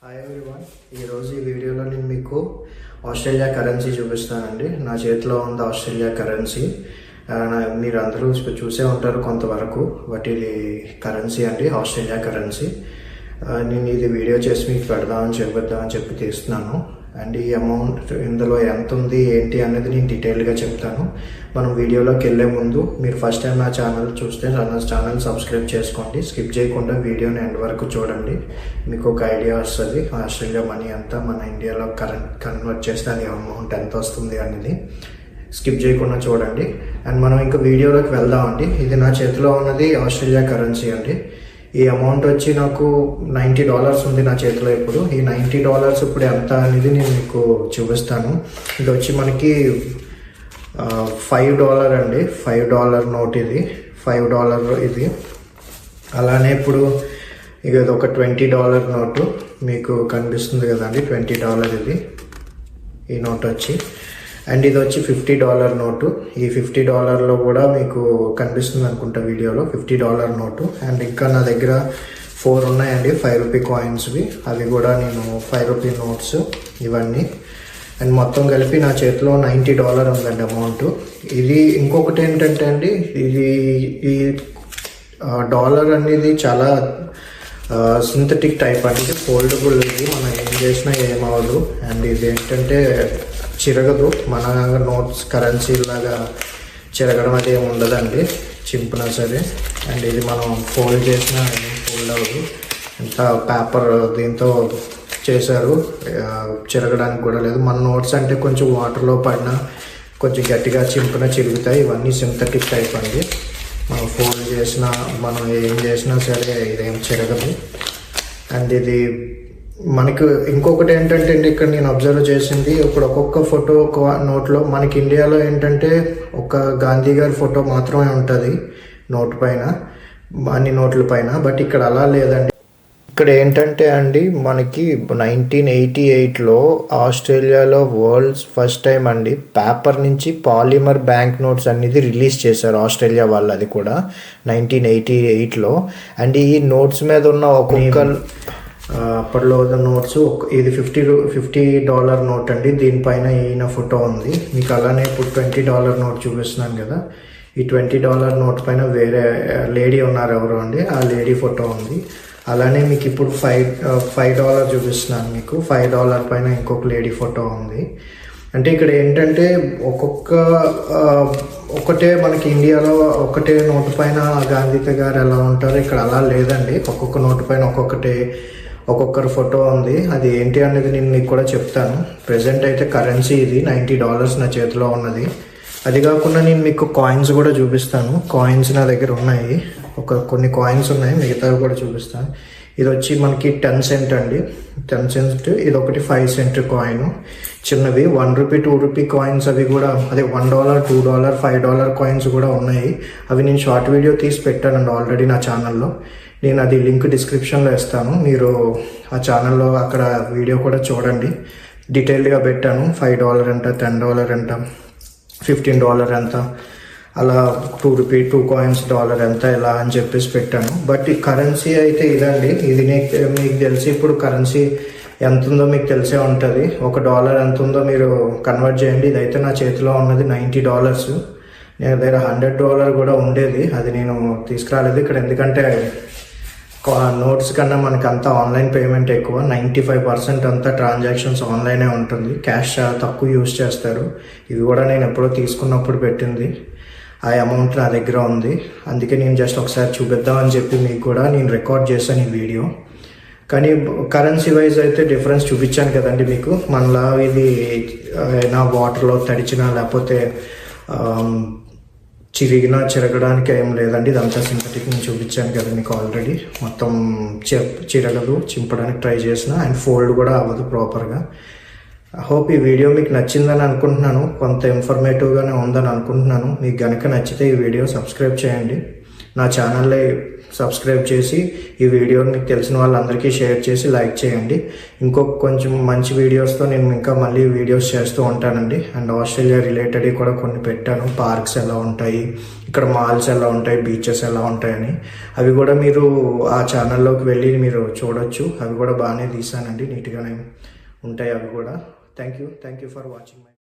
Hi everyone, ఈరోజు ఈ వీడియోలో నేను మీకు ఆస్ట్రేలియా కరెన్సీ చూపిస్తానండి. నా చేతిలో ఉంది ఆస్ట్రేలియా కరెన్సీ. మీరు అందరూ చూసే ఉంటారు కొంతవరకు. బట్ ఇది కరెన్సీ అండి, ఆస్ట్రేలియా కరెన్సీ. నేను ఇది వీడియో చేసి మీకు చూపిద్దామని చెప్పి తీస్తున్నాను. అండ్ ఈ అమౌంట్ ఇందులో ఎంత ఉంది ఏంటి అనేది నేను డీటెయిల్గా చెప్తాను. మనం వీడియోలోకి వెళ్ళే ముందు మీరు ఫస్ట్ టైం నా ఛానల్ చూస్తే నా ఛానల్ సబ్స్క్రైబ్ చేసుకోండి. స్కిప్ చేయకుండా వీడియోని ఎండ్ వరకు చూడండి. మీకు ఒక ఐడియా వస్తుంది ఆస్ట్రేలియా మనీ అంతా మన ఇండియాలో కన్వర్ట్ చేస్తే అది అమౌంట్ ఎంత వస్తుంది అనేది. స్కిప్ చేయకుండా చూడండి. అండ్ మనం ఇంకా వీడియోలోకి వెళ్దామండి. ఇది నా చేతిలో ఉన్నది ఆస్ట్రేలియా కరెన్సీ అండి. ఈ అమౌంట్ వచ్చి నాకు $90 ఉంది నా చేతిలో. ఇప్పుడు ఈ $90 ఇప్పుడు ఎంత అనేది నేను మీకు చూపిస్తాను. ఇది వచ్చి మనకి $5 అండి, $5 నోట్ ఇది, $5 ఇది. అలానే ఇప్పుడు ఇక ఇది ఒక $20 నోటు మీకు కనిపిస్తుంది కదండి, $20 ఇది ఈ నోట్ వచ్చి. అండ్ ఇది వచ్చి $50 నోటు. ఈ $50లో కూడా మీకు కనిపిస్తుంది అనుకుంటా వీడియోలో, $50 నోటు. అండ్ ఇంకా నా దగ్గర 4 ఉన్నాయండి ₹5 కాయిన్స్వి. అవి కూడా నేను ₹5 నోట్స్ ఇవన్నీ. అండ్ మొత్తం కలిపి నా చేతిలో $90 ఉందండి అమౌంట్. ఇది ఇంకొకటి ఏంటంటే అండి, ఇది ఈ డాలర్ అనేది చాలా సింథటిక్ టైప్ అండి, ఇది ఫోల్డబుల్. ఇది మనం ఏం చేసినా ఏమవ్వదు. అండ్ ఇది ఏంటంటే చిరగదు. మన నోట్స్ కరెన్సీ లాగా చిరగడం అది ఏమి ఉండదండి, చింపినా సరే. అండ్ ఇది మనం ఫోల్డ్ చేసినా ఫోల్డ్ అవ్వదు. ఇంత పేపర్ దీంతో చేశారు, చిరగడానికి కూడా లేదు. మన నోట్స్ అంటే కొంచెం వాటర్లో పడినా కొంచెం గట్టిగా చింపినా చిరుగుతాయి. ఇవన్నీ సింథటిక్ టైప్ అండి. మనం ఫోల్డ్ చేసినా మనం ఏం చేసినా సరే ఇదేం చిరగదు. అండ్ ఇది మనకు ఇంకొకటి ఏంటంటే అండి, ఇక్కడ నేను అబ్జర్వ్ చేసింది, ఇప్పుడు ఒక్కొక్క ఫోటో ఒక నోట్లో, మనకి ఇండియాలో ఏంటంటే ఒక గాంధీ గారి ఫోటో మాత్రమే ఉంటుంది నోట్ పైన, అన్ని నోట్ల పైన. బట్ ఇక్కడ అలా లేదండి. ఇక్కడ ఏంటంటే అండి, మనకి 1988లో ఆస్ట్రేలియాలో వరల్డ్స్ ఫస్ట్ టైం అండి పేపర్ నుంచి పాలిమర్ బ్యాంక్ నోట్స్ అనేది రిలీజ్ చేశారు ఆస్ట్రేలియా వాళ్ళు. అది కూడా 1988లో. అండ్ ఈ నోట్స్ మీద ఉన్న ఒక్కొక్క అప్పట్లో నోట్స్, ఇది $50 నోట్ అండి. దీనిపైన ఈయన ఫోటో ఉంది మీకు. అలానే ఇప్పుడు $20 నోట్ చూపిస్తున్నాను కదా, ఈ $20 నోట్ పైన వేరే లేడీ ఉన్నారు ఎవరు అండి, ఆ లేడీ ఫోటో ఉంది. అలానే మీకు ఇప్పుడు $5 చూపిస్తున్నాను మీకు, $5 పైన ఇంకొక లేడీ ఫోటో ఉంది. అంటే ఇక్కడ ఏంటంటే ఒకటే మనకి ఇండియాలో ఒకటే నోటు పైన గాంధీ గారు ఎలా ఉంటారో ఇక్కడ అలా లేదండి. ఒక్కొక్క నోటు పైన ఒక్కొక్కరి ఫోటో ఉంది. అది ఏంటి అనేది నేను మీకు కూడా చెప్తాను. ప్రెసెంట్ అయితే కరెన్సీ ఇది $90 నా చేతిలో ఉన్నది. అది కాకుండా నేను మీకు కాయిన్స్ కూడా చూపిస్తాను. కాయిన్స్ నా దగ్గర ఉన్నాయి, కొన్ని కాయిన్స్ ఉన్నాయి, మిగతావి కూడా చూపిస్తాను. ఇది వచ్చి మనకి 10 సెంట్ అండి, 10 సెంట్. ఇది ఒకటి 5 సెంట్ కాయిన్, చిన్నవి. ₹1, ₹2 కాయిన్స్ అవి కూడా, అదే $1, $2, $5 కాయిన్స్ కూడా ఉన్నాయి. అవి నేను షార్ట్ వీడియో తీసి పెట్టానండి ఆల్రెడీ నా ఛానల్లో. నేను అది లింక్ డిస్క్రిప్షన్లో ఇస్తాను, మీరు ఆ ఛానల్లో అక్కడ వీడియో కూడా చూడండి. డీటెయిల్డ్గా పెట్టాను. $5 ఎంత, $10 ఎంత, $15 ఎంత, అలా $2 కాయిన్స్ డాలర్ ఎంత, ఇలా అని చెప్పేసి పెట్టాను. బట్ ఈ కరెన్సీ అయితే ఇదండి. ఇది మీకు తెలిసి ఇప్పుడు కరెన్సీ ఎంత ఉందో మీకు తెలిసే ఉంటుంది. $1 ఎంత ఉందో మీరు కన్వర్ట్ చేయండి. ఇదైతే నా చేతిలో ఉన్నది $90. నేను దగ్గర $100 కూడా ఉండేది, అది నేను తీసుకురాలేదు ఇక్కడ. ఎందుకంటే నోట్స్ కన్నా మనకి అంతా ఆన్లైన్ పేమెంట్ ఎక్కువ. 95% అంతా ట్రాన్సాక్షన్స్ ఆన్లైనే ఉంటుంది. క్యాష్ చాలా తక్కువ యూజ్ చేస్తారు. ఇవి కూడా నేను ఎప్పుడో తీసుకున్నప్పుడు పెట్టింది. ఆ అమౌంట్ నా దగ్గర ఉంది. అందుకే నేను జస్ట్ ఒకసారి చూపిద్దామని చెప్పి మీకు కూడా నేను రికార్డ్ చేశాను ఈ వీడియో. కానీ కరెన్సీ వైజ్ అయితే డిఫరెన్స్ చూపించాను కదండి మీకు. మనలా ఇది నా వాటర్లో తడిచినా లేకపోతే చిరగడానికి ఏం లేదండి. ఇదంతా సింథటిక్. నేను చూపించాను కదా మీకు ఆల్రెడీ. మొత్తం చిరగదు, చింపడానికి ట్రై చేసిన. అండ్ ఫోల్డ్ కూడా అవ్వదు ప్రాపర్గా. హోప్ ఈ వీడియో మీకు నచ్చిందని అనుకుంటున్నాను, కొంత ఇన్ఫర్మేటివ్గానే ఉందని అనుకుంటున్నాను. మీకు కనుక నచ్చితే ఈ వీడియో సబ్స్క్రైబ్ చేయండి. నా ఛానల్లో సబ్స్క్రైబ్ చేసి ఈ వీడియోని మీకు తెలిసిన వాళ్ళందరికీ షేర్ చేసి లైక్ చేయండి. ఇంకొక కొంచెం మంచి వీడియోస్తో నేను ఇంకా మళ్ళీ వీడియోస్ చేస్తూ ఉంటానండి. అండ్ ఆస్ట్రేలియా రిలేటెడ్ కూడా కొన్ని పెట్టాను. పార్క్స్ ఎలా ఉంటాయి, ఇక్కడ మాల్స్ ఎలా ఉంటాయి, బీచెస్ ఎలా ఉంటాయని అవి కూడా మీరు ఆ ఛానల్లోకి వెళ్ళి మీరు చూడొచ్చు. అవి కూడా బాగానే తీసానండి, నీట్గానే ఉంటాయి అవి కూడా. Thank you for watching.